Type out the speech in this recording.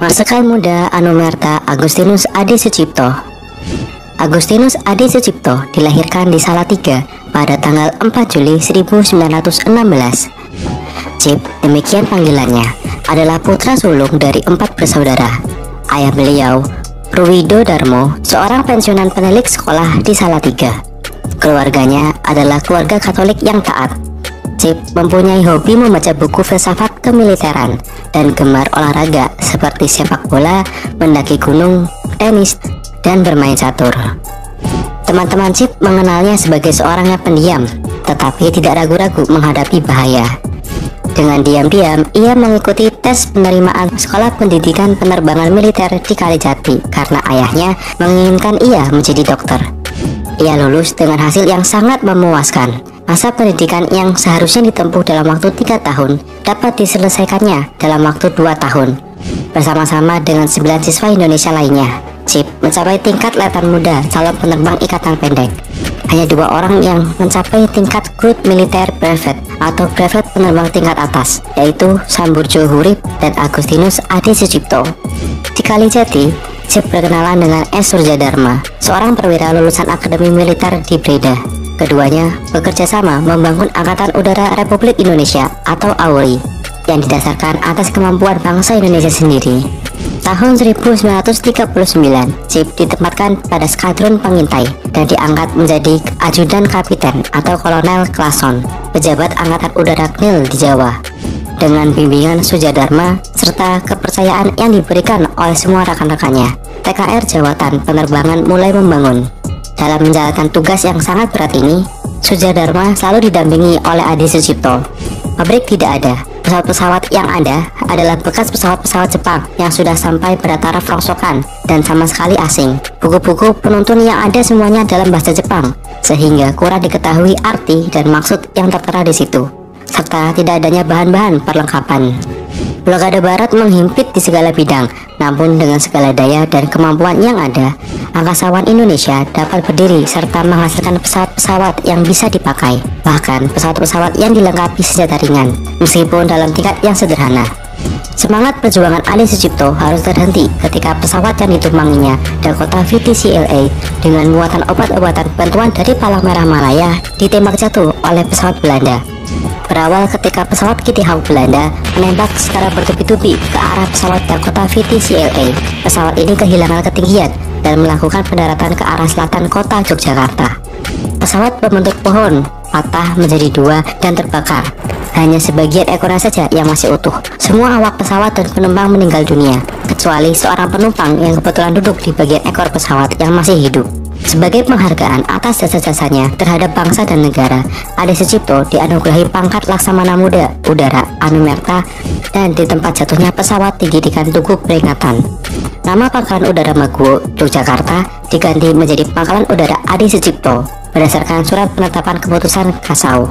Marsikal Muda Anumerta Agustinus Adi Sucipto. Agustinus Adi Sucipto dilahirkan di Salatiga pada tanggal 4 Juli 1916. Cip, demikian panggilannya, adalah putra sulung dari 4 bersaudara. Ayah beliau, Ruwido Darmo, seorang pensiunan penilik sekolah di Salatiga. Keluarganya adalah keluarga Katolik yang taat. Cip mempunyai hobi membaca buku filsafat kemiliteran dan gemar olahraga seperti sepak bola, mendaki gunung, tenis, dan bermain catur. Teman-teman Cip mengenalnya sebagai seorang yang pendiam, tetapi tidak ragu-ragu menghadapi bahaya. Dengan diam-diam, ia mengikuti tes penerimaan sekolah pendidikan penerbangan militer di Kalijati karena ayahnya menginginkan ia menjadi dokter. Ia lulus dengan hasil yang sangat memuaskan. Masa pendidikan yang seharusnya ditempuh dalam waktu 3 tahun dapat diselesaikannya dalam waktu 2 tahun. Bersama-sama dengan 9 siswa Indonesia lainnya, Cip mencapai tingkat letnan muda calon penerbang ikatan pendek. Hanya 2 orang yang mencapai tingkat Crude Military Brevet atau brevet penerbang tingkat atas, yaitu Samburjo Hurib dan Agustinus Adi Sucipto. Di Kalijati, Cip berkenalan dengan S. Surjadharma, seorang perwira lulusan Akademi Militer di Breda. Keduanya bekerja sama membangun Angkatan Udara Republik Indonesia atau AURI yang didasarkan atas kemampuan bangsa Indonesia sendiri. Tahun 1939, Cip ditempatkan pada skadron pengintai dan diangkat menjadi ajudan kapiten atau kolonel klason, pejabat Angkatan Udara KNIL di Jawa. Dengan bimbingan Sujadharma serta kepercayaan yang diberikan oleh semua rekan-rekannya, TKR Jawatan Penerbangan mulai membangun. Dalam menjalankan tugas yang sangat berat ini, Sujadharma selalu didampingi oleh Adi Sucipto. Pabrik tidak ada, pesawat-pesawat yang ada adalah bekas pesawat-pesawat Jepang yang sudah sampai pada taraf rongsokan dan sama sekali asing. Buku-buku penuntun yang ada semuanya dalam bahasa Jepang, sehingga kurang diketahui arti dan maksud yang tertera di situ, serta tidak adanya bahan-bahan perlengkapan. Blokade Barat menghimpit di segala bidang, namun dengan segala daya dan kemampuan yang ada, angkasawan Indonesia dapat berdiri serta menghasilkan pesawat-pesawat yang bisa dipakai, bahkan pesawat-pesawat yang dilengkapi senjata ringan, meskipun dalam tingkat yang sederhana. Semangat perjuangan Adi Sucipto harus terhenti ketika pesawat yang ditumpanginya Dakota VTCLA dengan muatan obat-obatan bantuan dari Palang Merah Malaya ditembak jatuh oleh pesawat Belanda. Berawal ketika pesawat Kitty Hawk Belanda menembak secara bertubi-tubi ke arah pesawat Dakota VTCLA. Pesawat ini kehilangan ketinggian dan melakukan pendaratan ke arah selatan kota Yogyakarta. Pesawat berbentuk pohon patah menjadi 2 dan terbakar. Hanya sebagian ekornya saja yang masih utuh. Semua awak pesawat dan penumpang meninggal dunia, kecuali seorang penumpang yang kebetulan duduk di bagian ekor pesawat yang masih hidup. Sebagai penghargaan atas jasa-jasanya terhadap bangsa dan negara, Adi Sucipto dianugerahi pangkat Laksamana Muda Udara Anumerta dan di tempat jatuhnya pesawat dijadikan tugu peringatan. Nama Pangkalan Udara Maguwo, Yogyakarta diganti menjadi Pangkalan Udara Adi Sucipto berdasarkan surat penetapan keputusan Kasau.